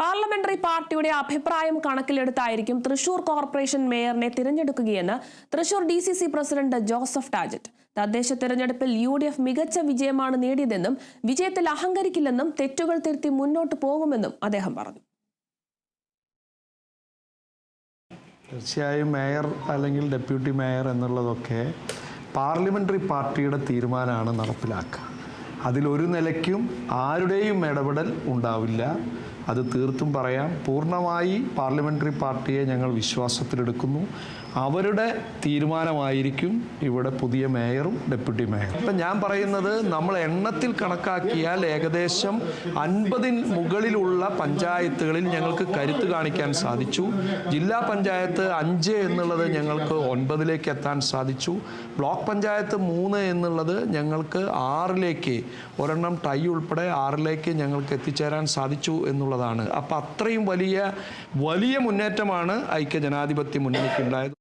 Parliamentary പാർട്ടിയുടെ അഭിപ്രായം കണക്കിലെടുത്തായിരിക്കും തൃശൂർ കോർപ്പറേഷൻ മേയറിനെ തിരഞ്ഞെടുക്കുകയെന്ന് Thrissur DCC president Joseph Tajet. തദ്ദേശ തിരഞ്ഞെടുപ്പിൽ UDF മികച്ച വിജയമാണ് നേടിയതെന്നും വിജയത്തിൽ അഹങ്കരിക്കില്ലെന്നും തെറ്റുകൾ തിരുത്തി മുന്നോട്ട് പോകുമെന്നും അദ്ദേഹം പറഞ്ഞു. തീർച്ചയായും മേയർ അല്ലെങ്കിൽ ഡെപ്യൂട്ടി മേയർ എന്നുള്ളതൊക്കെ പാർലമെന്ററി പാർട്ടിയുടെ തീരുമാനമാണ് നടപ്പിലാക്കുക. അതിലൊരു നിലയ്ക്കും ആരുടെയും ഇടപെടൽ ഉണ്ടാവില്ല. അത് തീർത്തും പറയാം. പൂർണ്ണമായി പാർലമെന്ററി പാർട്ടിയെ ഞങ്ങൾ വിശ്വാസത്തിലെടുക്കുന്നു. അവരുടെ തീരുമാനമായിരിക്കും ഇവിടെ പുതിയ മേയറും ഡെപ്യൂട്ടി മേയറും. ഇപ്പം ഞാൻ പറയുന്നത്, നമ്മൾ എണ്ണത്തിൽ കണക്കാക്കിയാൽ ഏകദേശം 50 മുകളിലുള്ള പഞ്ചായത്തുകളിൽ ഞങ്ങൾക്ക് കരുത്ത് കാണിക്കാൻ സാധിച്ചു. ജില്ലാ പഞ്ചായത്ത് 5 എന്നുള്ളത് ഞങ്ങൾക്ക് 9 എത്താൻ സാധിച്ചു. ബ്ലോക്ക് പഞ്ചായത്ത് 3 എന്നുള്ളത് ഞങ്ങൾക്ക് 6 ഒരെണ്ണം ടൈ ഉൾപ്പെടെ 6 ഞങ്ങൾക്ക് എത്തിച്ചേരാൻ സാധിച്ചു എന്നുള്ളതാണ്. അപ്പം അത്രയും വലിയ മുന്നേറ്റമാണ് ഐക്യജനാധിപത്യ മുന്നണിക്കുണ്ടായത്.